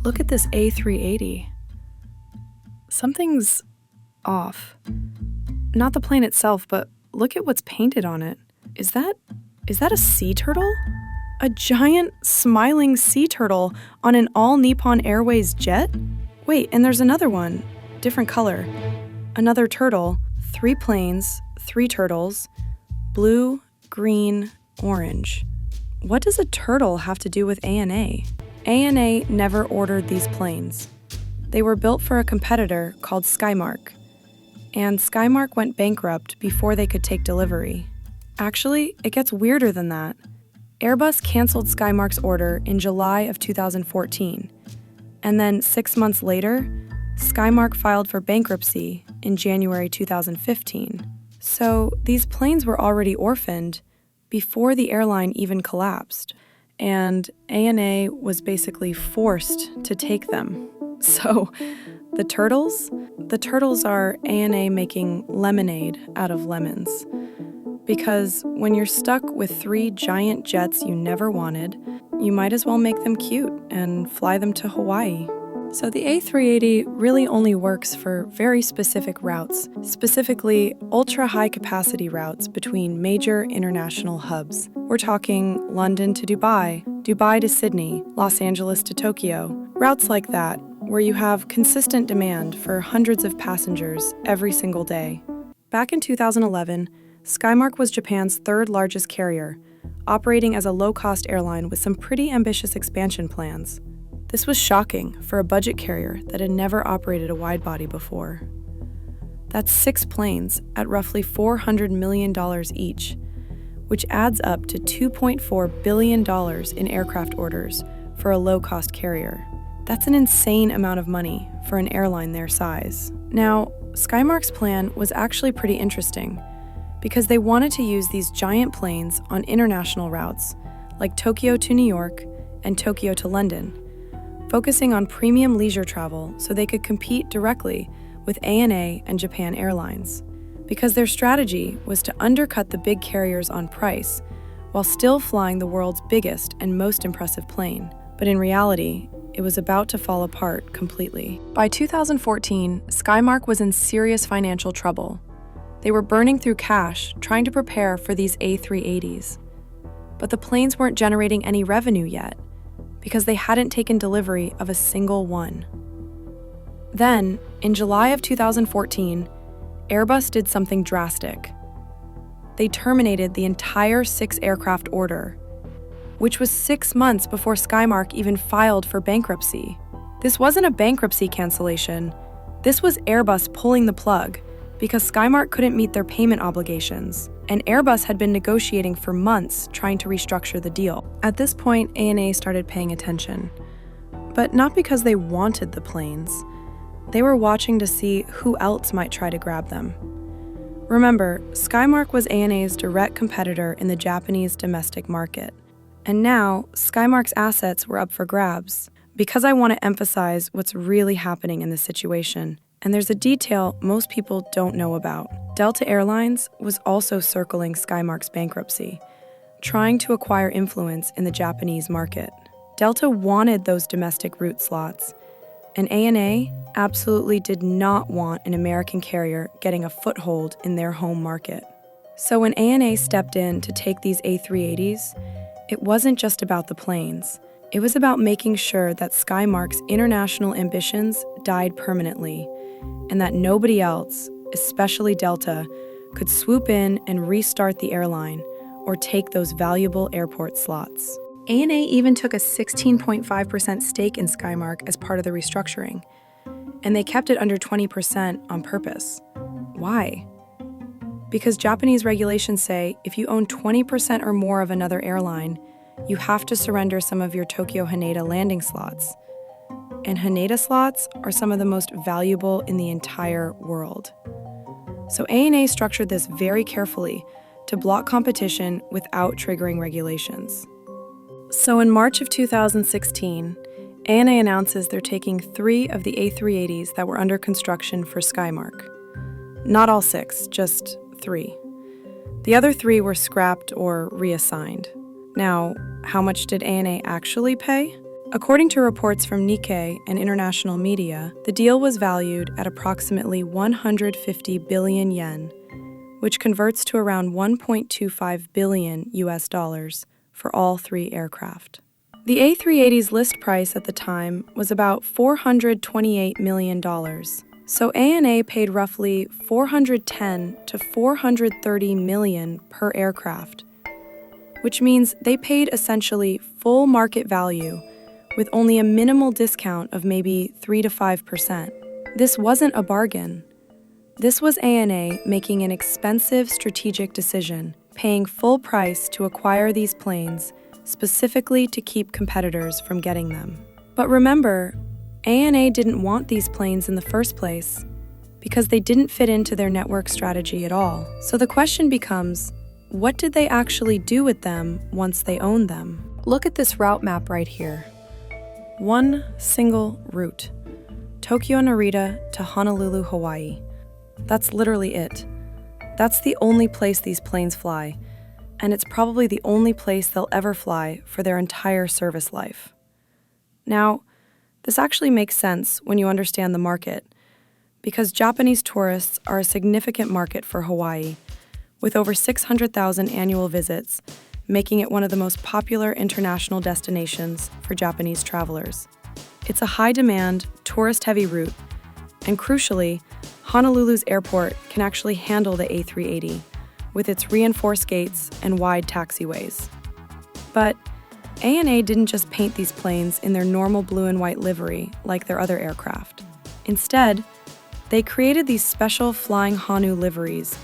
Look at this A380. Something's off. Not the plane itself, but look at what's painted on it. Is that a sea turtle? A giant, smiling sea turtle on an all-Nippon Airways jet? Wait, and there's another one. Different color. Another turtle. 3 planes, 3 turtles. Blue, green, orange. What does a turtle have to do with ANA? ANA never ordered these planes. They were built for a competitor called SKYMARK. And SKYMARK went bankrupt before they could take delivery. Actually, it gets weirder than that. Airbus canceled SKYMARK's order in July of 2014. And then 6 months later, SKYMARK filed for bankruptcy in January 2015. So these planes were already orphaned before the airline even collapsed. And ANA was basically forced to take them. So the turtles are ANA making lemonade out of lemons. Because when you're stuck with 3 giant jets you never wanted, you might as well make them cute and fly them to Hawaii. So the A380 really only works for very specific routes, specifically ultra-high capacity routes between major international hubs. We're talking London to Dubai, Dubai to Sydney, Los Angeles to Tokyo, routes like that, where you have consistent demand for hundreds of passengers every single day. Back in 2011, SKYMARK was Japan's 3rd largest carrier, operating as a low-cost airline with some pretty ambitious expansion plans. This was shocking for a budget carrier that had never operated a wide-body before. That's 6 planes at roughly $400 million each, which adds up to $2.4 billion in aircraft orders for a low-cost carrier. That's an insane amount of money for an airline their size. Now, SKYMARK's plan was actually pretty interesting because they wanted to use these giant planes on international routes like Tokyo to New York and Tokyo to London, focusing on premium leisure travel so they could compete directly with ANA and Japan Airlines, because their strategy was to undercut the big carriers on price while still flying the world's biggest and most impressive plane. But in reality, it was about to fall apart completely. By 2014, SKYMARK was in serious financial trouble. They were burning through cash trying to prepare for these A380s. But the planes weren't generating any revenue yet, because they hadn't taken delivery of a single one. Then, in July of 2014, Airbus did something drastic. They terminated the entire 6 aircraft order, which was 6 months before SKYMARK even filed for bankruptcy. This wasn't a bankruptcy cancellation. This was Airbus pulling the plug because SKYMARK couldn't meet their payment obligations, and Airbus had been negotiating for months trying to restructure the deal. At this point, ANA started paying attention, but not because they wanted the planes. They were watching to see who else might try to grab them. Remember, SKYMARK was ANA's direct competitor in the Japanese domestic market, and now SKYMARK's assets were up for grabs. Because I want to emphasize what's really happening in this situation, and there's a detail most people don't know about. Delta Airlines was also circling SKYMARK's bankruptcy, trying to acquire influence in the Japanese market. Delta wanted those domestic route slots, and ANA absolutely did not want an American carrier getting a foothold in their home market. So when ANA stepped in to take these A380s, it wasn't just about the planes. It was about making sure that SKYMARK's international ambitions died permanently, and that nobody else, especially Delta, could swoop in and restart the airline or take those valuable airport slots. ANA even took a 16.5% stake in SKYMARK as part of the restructuring, and they kept it under 20% on purpose. Why? Because Japanese regulations say if you own 20% or more of another airline, you have to surrender some of your Tokyo Haneda landing slots. And Haneda slots are some of the most valuable in the entire world. So ANA structured this very carefully to block competition without triggering regulations. So in March of 2016, ANA announces they're taking 3 of the A380s that were under construction for SKYMARK. Not all 6, just 3. The other 3 were scrapped or reassigned. Now, how much did ANA actually pay? According to reports from Nikkei and international media, the deal was valued at approximately 150 billion yen, which converts to around 1.25 billion US dollars for all three aircraft. The A380's list price at the time was about $428 million, so ANA paid roughly $410 to $430 million per aircraft, which means they paid essentially full market value with only a minimal discount of maybe 3 to 5%. This wasn't a bargain. This was ANA making an expensive strategic decision, paying full price to acquire these planes specifically to keep competitors from getting them. But remember, ANA didn't want these planes in the first place because they didn't fit into their network strategy at all. So the question becomes, what did they actually do with them once they owned them? Look at this route map right here. One single route, Tokyo Narita to Honolulu, Hawaii. That's literally it. That's the only place these planes fly, and it's probably the only place they'll ever fly for their entire service life. Now, this actually makes sense when you understand the market, because Japanese tourists are a significant market for Hawaii, with over 600,000 annual visits, making it one of the most popular international destinations for Japanese travelers. It's a high-demand, tourist-heavy route, and crucially, Honolulu's airport can actually handle the A380, with its reinforced gates and wide taxiways. But ANA didn't just paint these planes in their normal blue and white livery like their other aircraft. Instead, they created these special flying Honu liveries,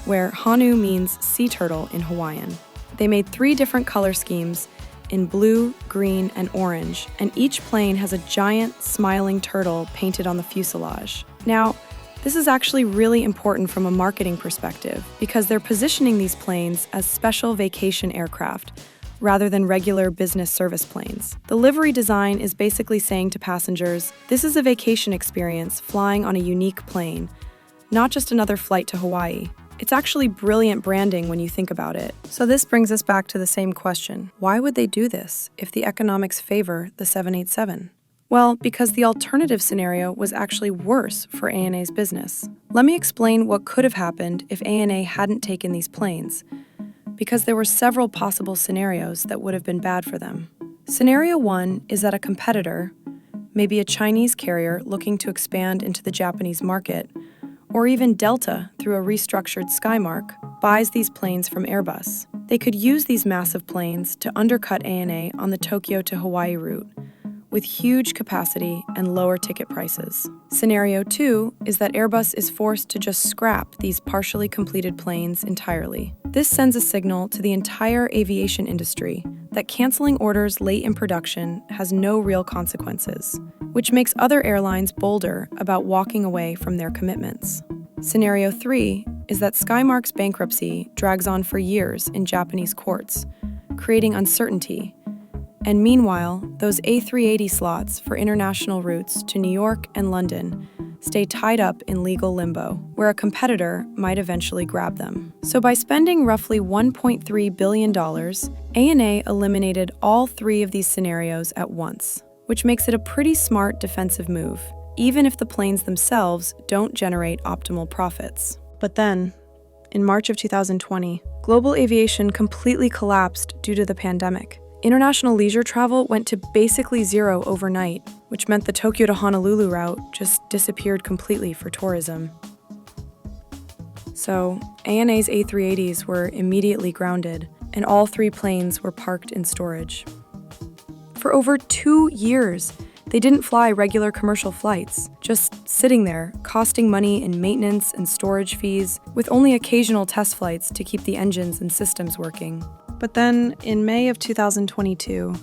where Honu means sea turtle in Hawaiian. They made 3 different color schemes in blue, green, and orange, and each plane has a giant, smiling turtle painted on the fuselage. Now, this is actually really important from a marketing perspective because they're positioning these planes as special vacation aircraft rather than regular business service planes. The livery design is basically saying to passengers, this is a vacation experience flying on a unique plane, not just another flight to Hawaii. It's actually brilliant branding when you think about it. So this brings us back to the same question. Why would they do this if the economics favor the 787? Well, because the alternative scenario was actually worse for ANA's business. Let me explain what could have happened if ANA hadn't taken these planes, because there were several possible scenarios that would have been bad for them. Scenario 1 is that a competitor, maybe a Chinese carrier looking to expand into the Japanese market, or even Delta through a restructured SKYMARK, buys these planes from Airbus. They could use these massive planes to undercut ANA on the Tokyo to Hawaii route, with huge capacity and lower ticket prices. Scenario 2 is that Airbus is forced to just scrap these partially completed planes entirely. This sends a signal to the entire aviation industry that canceling orders late in production has no real consequences, which makes other airlines bolder about walking away from their commitments. Scenario 3 is that SKYMARK's bankruptcy drags on for years in Japanese courts, creating uncertainty. And meanwhile, those A380 slots for international routes to New York and London stay tied up in legal limbo, where a competitor might eventually grab them. So by spending roughly $1.3 billion, ANA eliminated all 3 of these scenarios at once, which makes it a pretty smart defensive move, even if the planes themselves don't generate optimal profits. But then, in March of 2020, global aviation completely collapsed due to the pandemic. International leisure travel went to basically zero overnight, which meant the Tokyo to Honolulu route just disappeared completely for tourism. So, ANA's A380s were immediately grounded, and all 3 planes were parked in storage. For over 2 years, they didn't fly regular commercial flights, just sitting there, costing money in maintenance and storage fees, with only occasional test flights to keep the engines and systems working. But then, in May of 2022,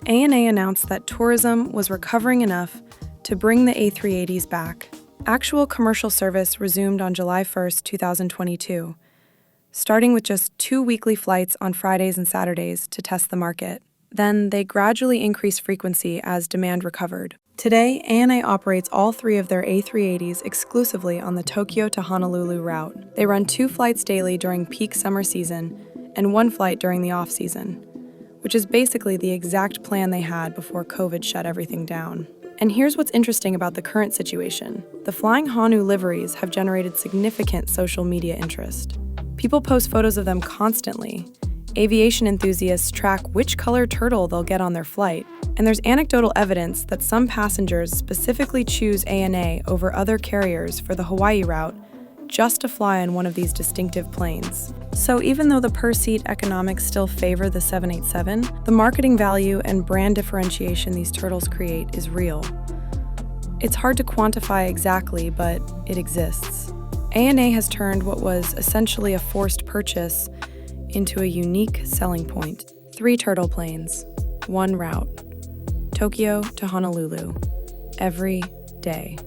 ANA announced that tourism was recovering enough to bring the A380s back. Actual commercial service resumed on July 1st, 2022, starting with just 2 weekly flights on Fridays and Saturdays to test the market. Then they gradually increased frequency as demand recovered. Today, ANA operates all 3 of their A380s exclusively on the Tokyo to Honolulu route. They run 2 flights daily during peak summer season and 1 flight during the off-season, which is basically the exact plan they had before COVID shut everything down. And here's what's interesting about the current situation. The flying Honu liveries have generated significant social media interest. People post photos of them constantly. Aviation enthusiasts track which color turtle they'll get on their flight. And there's anecdotal evidence that some passengers specifically choose ANA over other carriers for the Hawaii route just to fly on one of these distinctive planes. So even though the per-seat economics still favor the 787, the marketing value and brand differentiation these turtles create is real. It's hard to quantify exactly, but it exists. ANA has turned what was essentially a forced purchase into a unique selling point. 3 turtle planes, 1 route, Tokyo to Honolulu, every day.